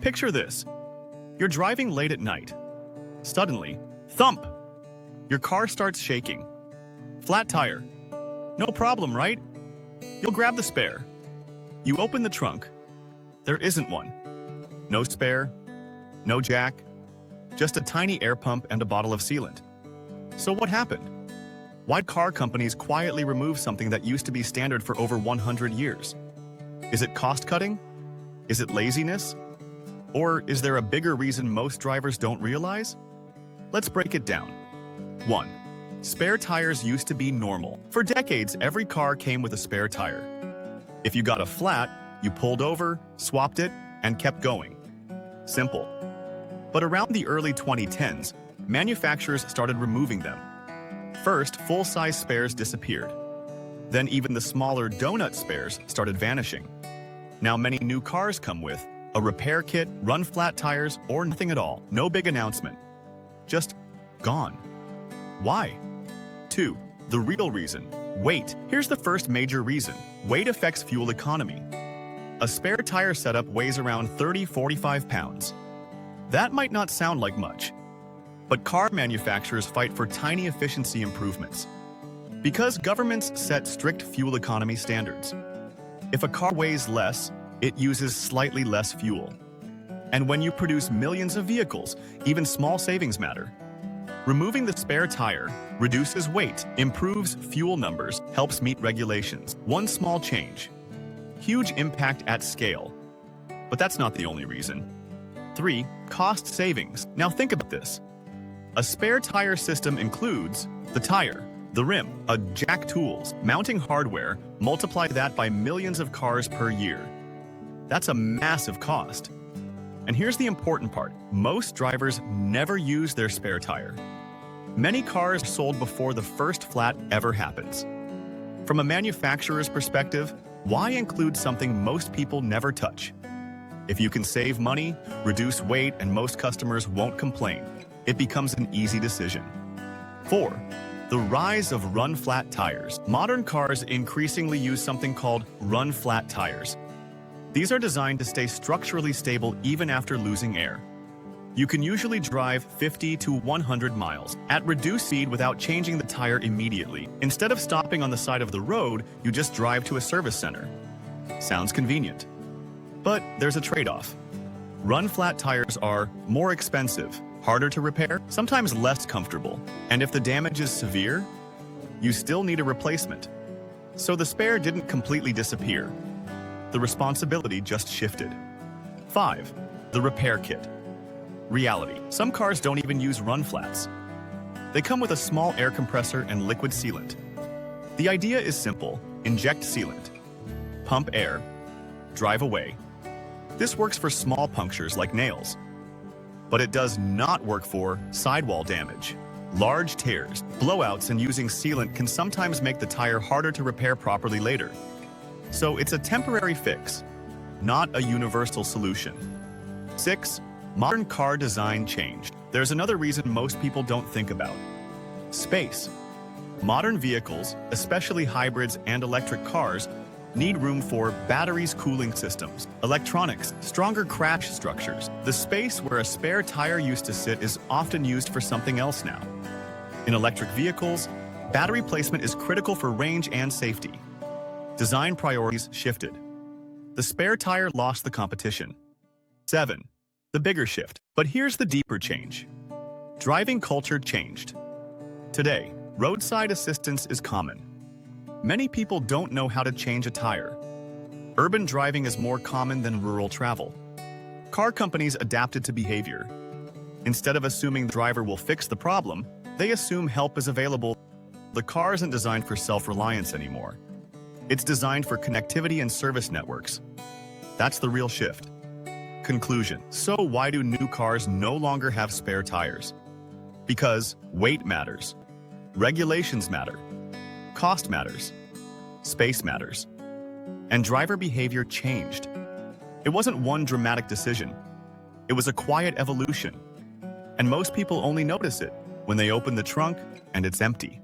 Picture this. You're driving late at night. Suddenly, thump! Your car starts shaking. Flat tire. No problem, right? You'll grab the spare. You open the trunk. There isn't one. No spare, no jack, just a tiny air pump and a bottle of sealant. So what happened? Why'd car companies quietly remove something that used to be standard for over 100 years? Is it cost cutting? Is it laziness? Or is there a bigger reason most drivers don't realize? Let's break it down. 1. Spare tires used to be normal. For decades, every car came with a spare tire. If you got a flat, you pulled over, swapped it, and kept going. Simple. But around the early 2010s, manufacturers started removing them. First, full-size spares disappeared. Then even the smaller donut spares started vanishing. Now many new cars come with a repair kit, run flat tires, or nothing at all. No big announcement. Just gone. Why? 2. The real reason. Weight. Here's the first major reason. Weight affects fuel economy. A spare tire setup weighs around 30-45 pounds. That might not sound like much, but car manufacturers fight for tiny efficiency improvements. Because governments set strict fuel economy standards. If a car weighs less, it uses slightly less fuel. And when you produce millions of vehicles, even small savings matter. Removing the spare tire reduces weight, improves fuel numbers, helps meet regulations. One small change. Huge impact at scale. But that's not the only reason. 3. Cost savings. Now think about this. A spare tire system includes the tire, the rim, a jack, tools, mounting hardware, multiply that by millions of cars per year. That's a massive cost. And here's the important part. Most drivers never use their spare tire. Many cars are sold before the first flat ever happens. From a manufacturer's perspective, why include something most people never touch? If you can save money, reduce weight, and most customers won't complain, it becomes an easy decision. 4. The rise of run-flat tires. Modern cars increasingly use something called run-flat tires. These are designed to stay structurally stable even after losing air. You can usually drive 50 to 100 miles at reduced speed without changing the tire immediately. Instead of stopping on the side of the road, you just drive to a service center. Sounds convenient. But there's a trade-off. Run-flat tires are more expensive, harder to repair, sometimes less comfortable. And if the damage is severe, you still need a replacement. So the spare didn't completely disappear. The responsibility just shifted. 5. The repair kit. Reality. Some cars don't even use run flats. They come with a small air compressor and liquid sealant. The idea is simple. Inject sealant. Pump air. Drive away. This works for small punctures like nails. But it does not work for sidewall damage. Large tears, blowouts, and using sealant can sometimes make the tire harder to repair properly later. So it's a temporary fix, not a universal solution. 6. Modern car design changed. There's another reason most people don't think about. Space. Modern vehicles, especially hybrids and electric cars, need room for batteries, cooling systems, electronics, stronger crash structures. The space where a spare tire used to sit is often used for something else now. In electric vehicles, battery placement is critical for range and safety. Design priorities shifted. The spare tire lost the competition. 7. The bigger shift. But here's the deeper change. Driving culture changed. Today, roadside assistance is common. Many people don't know how to change a tire. Urban driving is more common than rural travel. Car companies adapted to behavior. Instead of assuming the driver will fix the problem, they assume help is available. The car isn't designed for self-reliance anymore. It's designed for connectivity and service networks. That's the real shift. Conclusion. So why do new cars no longer have spare tires? Because weight matters. Regulations matter. Cost matters. Space matters. And driver behavior changed. It wasn't one dramatic decision. It was a quiet evolution. And most people only notice it when they open the trunk and it's empty.